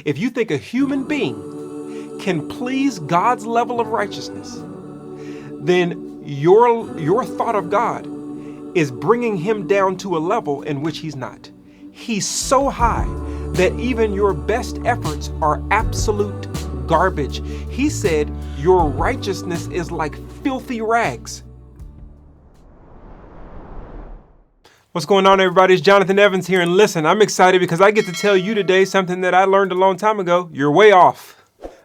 If you think a human being can please God's level of righteousness, then your thought of God is bringing him down to a level in which he's not. He's so high that even your best efforts are absolute garbage. He said your righteousness is like filthy rags. What's going on, everybody? It's Jonathan Evans here, and listen, I'm excited because I get to tell you today something that I learned a long time ago. You're way off.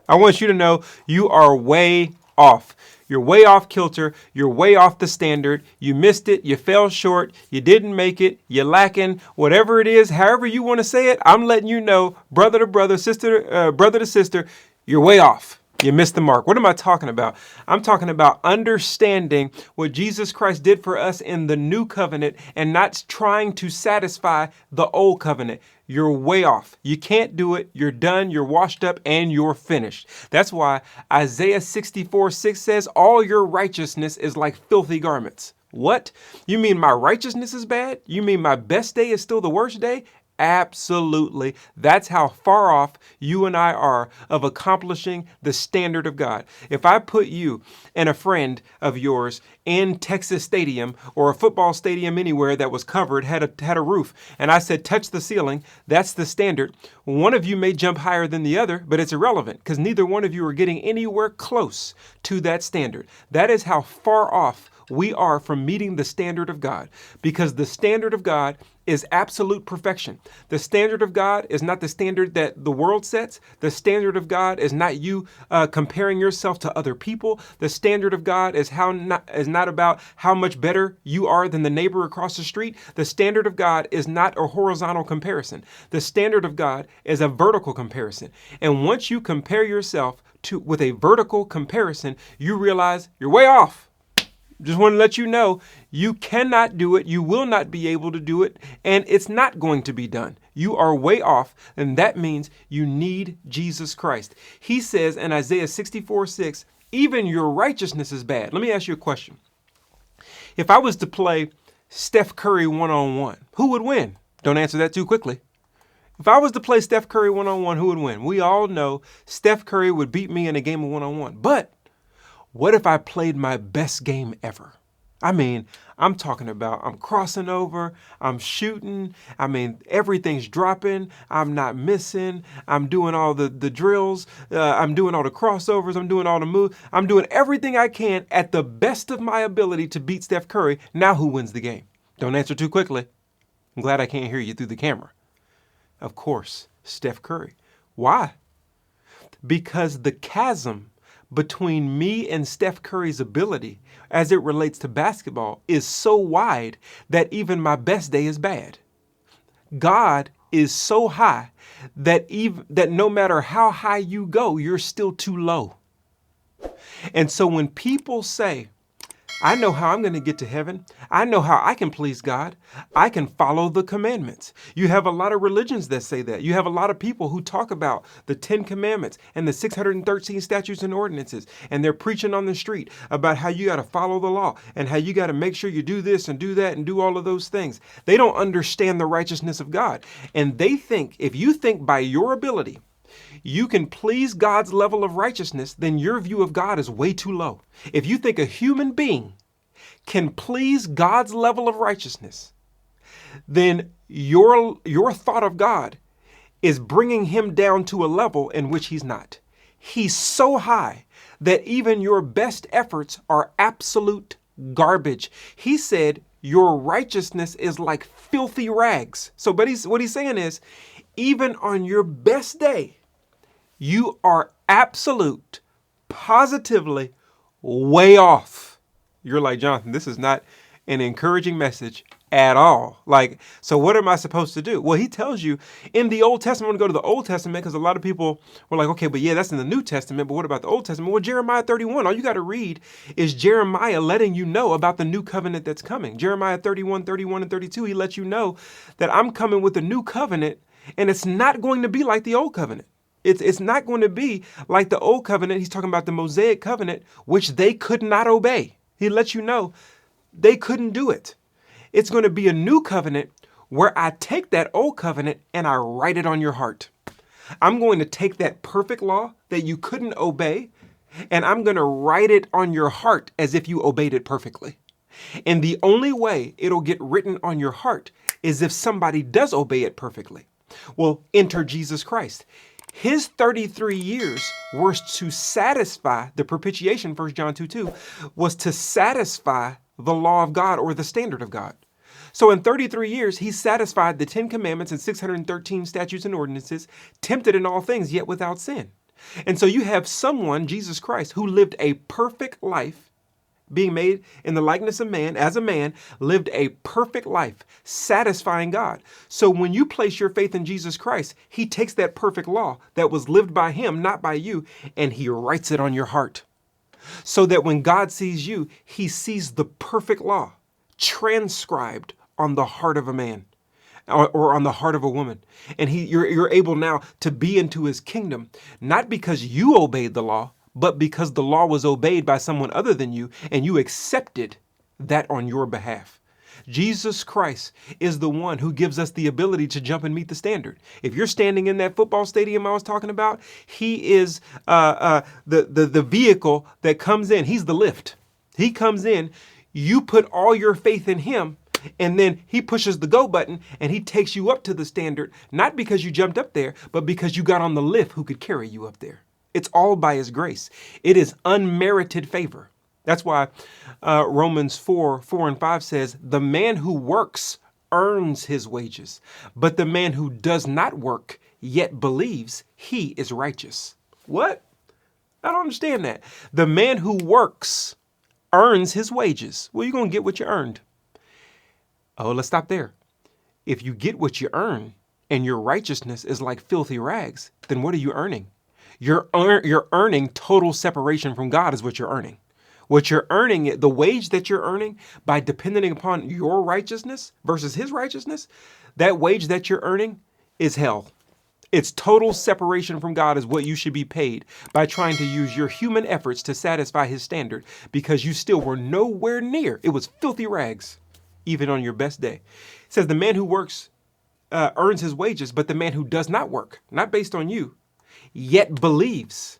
I want you to know you are way off. You're way off kilter. You're way off the standard. You missed it. You fell short. You didn't make it. You're lacking. Whatever it is, however you want to say it, I'm letting you know, brother to brother, brother to sister, you're way off. You missed the mark. What am I talking about? I'm talking about understanding what Jesus Christ did for us in the new covenant and not trying to satisfy the old covenant. You're way off. You can't do it. You're done. You're washed up and you're finished. That's why Isaiah 64:6 says, all your righteousness is like filthy garments. What? You mean my righteousness is bad? You mean my best day is still the worst day? Absolutely. That's how far off you and I are of accomplishing the standard of God. If I put you and a friend of yours in Texas Stadium or a football stadium anywhere that was covered, had a roof, and I said, touch the ceiling, that's the standard. One of you may jump higher than the other, but it's irrelevant because neither one of you are getting anywhere close to that standard. That is how far off we are from meeting the standard of God, because the standard of God is absolute perfection. The standard of God is not the standard that the world sets. The standard of God is not you comparing yourself to other people. The standard of God is not about how much better you are than the neighbor across the street. The standard of God is not a horizontal comparison. The standard of God is a vertical comparison. And once you compare yourself with a vertical comparison, you realize you're way off. Just want to let you know, you cannot do it. You will not be able to do it. And it's not going to be done. You are way off. And that means you need Jesus Christ. He says in Isaiah 64:6, even your righteousness is bad. Let me ask you a question. If I was to play Steph Curry one-on-one, who would win? Don't answer that too quickly. If I was to play Steph Curry one-on-one, who would win? We all know Steph Curry would beat me in a game of one-on-one. But what if I played my best game ever? I mean, I'm talking about I'm crossing over, I'm shooting, everything's dropping, I'm not missing, I'm doing all the drills, I'm doing all the crossovers, I'm doing all the moves, I'm doing everything I can at the best of my ability to beat Steph Curry. Now who wins the game? Don't answer too quickly. I'm glad I can't hear you through the camera. Of course, Steph Curry. Why? Because the chasm between me and Steph Curry's ability as it relates to basketball is so wide that even my best day is bad. God is so high that no matter how high you go, you're still too low. And so when people say, I know how I'm going to get to heaven. I know how I can please God. I can follow the commandments. You have a lot of religions that say that. You have a lot of people who talk about the 10 commandments and the 613 statutes and ordinances. And they're preaching on the street about how you got to follow the law and how you got to make sure you do this and do that and do all of those things. They don't understand the righteousness of God. And they think, if you think by your ability, you can please God's level of righteousness, then your view of God is way too low. If you think a human being can please God's level of righteousness, then your thought of God is bringing him down to a level in which he's not. He's so high that even your best efforts are absolute garbage. He said your righteousness is like filthy rags. So, but what he's saying is, even on your best day, you are absolute, positively way off. You're like, Jonathan, this is not an encouraging message at all. So what am I supposed to do? Well, he tells you in the Old Testament. I'm going to go to the Old Testament because a lot of people were like, okay, but yeah, that's in the New Testament. But what about the Old Testament? Well, Jeremiah 31, all you got to read is Jeremiah letting you know about the new covenant that's coming. Jeremiah 31, 31, and 32, he lets you know that I'm coming with a new covenant, and it's not going to be like the old covenant. It's not going to be like the old covenant. He's talking about the Mosaic covenant, which they could not obey. He lets you know they couldn't do it. It's going to be a new covenant where I take that old covenant and I write it on your heart. I'm going to take that perfect law that you couldn't obey, and I'm going to write it on your heart as if you obeyed it perfectly. And the only way it'll get written on your heart is if somebody does obey it perfectly. Well, enter Jesus Christ. His 33 years was to satisfy the propitiation, 1 John 2:2, was to satisfy the law of God or the standard of God. So in 33 years, he satisfied the 10 commandments and 613 statutes and ordinances, tempted in all things, yet without sin. And so you have someone, Jesus Christ, who lived a perfect life, being made in the likeness of man, as a man, lived a perfect life, satisfying God. So when you place your faith in Jesus Christ, he takes that perfect law that was lived by him, not by you, and he writes it on your heart. So that when God sees you, he sees the perfect law transcribed on the heart of a man or on the heart of a woman. And you're able now to be into his kingdom, not because you obeyed the law, but because the law was obeyed by someone other than you, and you accepted that on your behalf. Jesus Christ is the one who gives us the ability to jump and meet the standard. If you're standing in that football stadium I was talking about, he is the vehicle that comes in. He's the lift. He comes in, you put all your faith in him, and then he pushes the go button and he takes you up to the standard, not because you jumped up there, but because you got on the lift who could carry you up there. It's all by his grace. It is unmerited favor. That's why Romans 4:4-5 says, the man who works earns his wages, but the man who does not work yet believes he is righteous. What? I don't understand that. The man who works earns his wages. Well, you're going to get what you earned. Oh, let's stop there. If you get what you earn and your righteousness is like filthy rags, then what are you earning? You're earning total separation from God is what you're earning. What you're earning, the wage that you're earning by depending upon your righteousness versus his righteousness, that wage that you're earning is hell. It's total separation from God is what you should be paid by trying to use your human efforts to satisfy his standard, because you still were nowhere near. It was filthy rags, even on your best day. It says the man who works earns his wages, but the man who does not work, not based on you, yet believes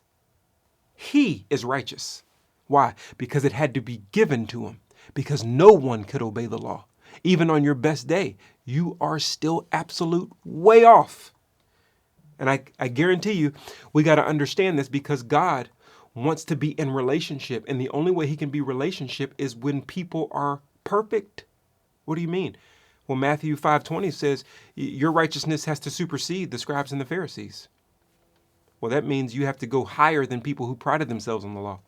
he is righteous. Why? Because it had to be given to him, because no one could obey the law. Even on your best day, you are still absolute way off. And I guarantee you, we got to understand this, because God wants to be in relationship. And the only way he can be relationship is when people are perfect. What do you mean? Well, Matthew 5:20 says your righteousness has to supersede the scribes and the Pharisees. Well, that means you have to go higher than people who prided themselves on the law.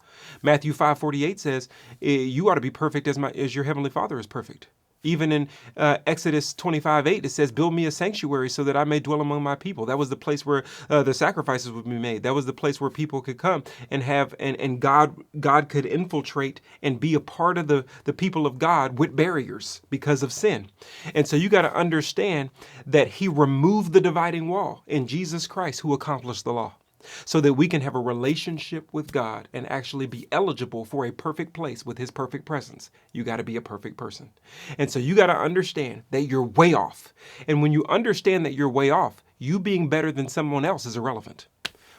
Matthew 5:48 says you ought to be perfect as your heavenly Father is perfect. Even in Exodus 25:8, it says, build me a sanctuary so that I may dwell among my people. That was the place where the sacrifices would be made. That was the place where people could come and have, and God could infiltrate and be a part of the people of God with barriers because of sin. And so you got to understand that he removed the dividing wall in Jesus Christ, who accomplished the law, so that we can have a relationship with God and actually be eligible for a perfect place with his perfect presence. You got to be a perfect person. And so you got to understand that you're way off. And when you understand that you're way off, you being better than someone else is irrelevant.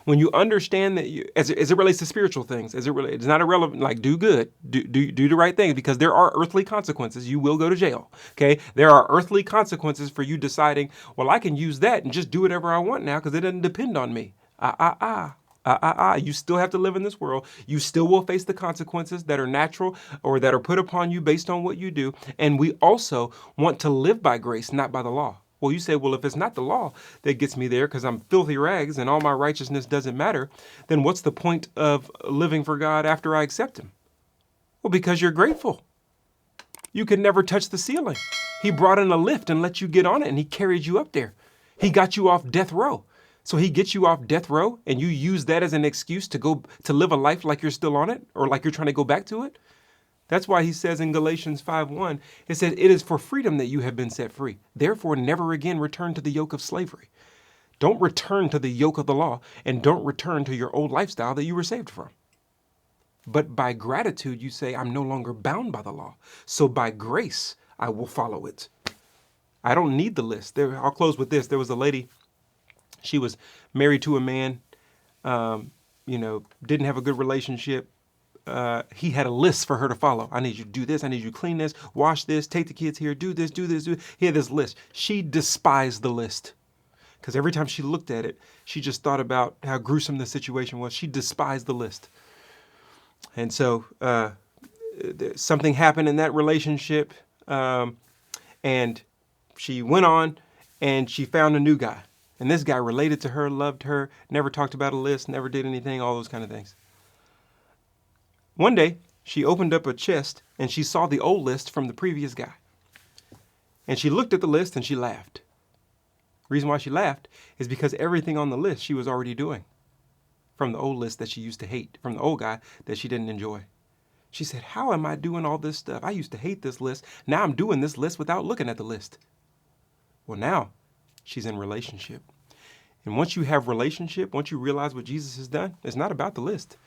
When you understand that as it relates to spiritual things, it's not irrelevant, like do good, do the right thing, because there are earthly consequences. You will go to jail. Okay. There are earthly consequences for you deciding, well, I can use that and just do whatever I want now because it doesn't depend on me. You still have to live in this world. You still will face the consequences that are natural or that are put upon you based on what you do. And we also want to live by grace, not by the law. Well, you say, well, if it's not the law that gets me there because I'm filthy rags and all my righteousness doesn't matter, then what's the point of living for God after I accept him? Well, because you're grateful. You could never touch the ceiling. He brought in a lift and let you get on it, and he carried you up there. He got you off death row. So he gets you off death row and you use that as an excuse to go to live a life like you're still on it or like you're trying to go back to it. That's why he says in Galatians 5:1, it says, it is for freedom that you have been set free. Therefore, never again return to the yoke of slavery. Don't return to the yoke of the law, and don't return to your old lifestyle that you were saved from. But by gratitude, you say, I'm no longer bound by the law. So by grace, I will follow it. I don't need the list. I'll close with this. There was a lady She was married to a man, didn't have a good relationship. He had a list for her to follow. I need you to do this. I need you to clean this, wash this, take the kids here, do this, do this, do this. He had this list. She despised the list because every time she looked at it, she just thought about how gruesome the situation was. She despised the list. And so something happened in that relationship, and she went on and she found a new guy. And this guy related to her, loved her, never talked about a list, never did anything, all those kind of things. One day, she opened up a chest and she saw the old list from the previous guy. And she looked at the list and she laughed. The reason why she laughed is because everything on the list she was already doing from the old list that she used to hate, from the old guy that she didn't enjoy. She said, how am I doing all this stuff? I used to hate this list. Now I'm doing this list without looking at the list. Well, now she's in relationship. And once you have relationship, once you realize what Jesus has done, it's not about the list.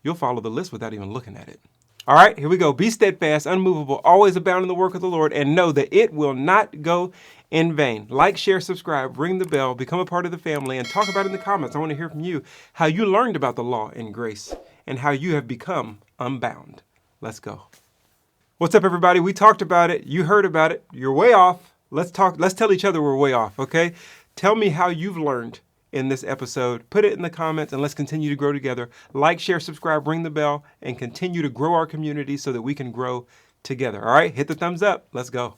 You'll follow the list without even looking at it. All right, here we go. Be steadfast, unmovable, always abound in the work of the Lord, and know that it will not go in vain. Like, share, subscribe, ring the bell, become a part of the family, and talk about it in the comments. I want to hear from you how you learned about the law and grace and how you have become unbound. Let's go. What's up, everybody? We talked about it. You heard about it. You're way off. Let's talk. Let's tell each other we're way off, okay? Tell me how you've learned in this episode. Put it in the comments and let's continue to grow together. Like, share, subscribe, ring the bell, and continue to grow our community so that we can grow together. All right, hit the thumbs up. Let's go.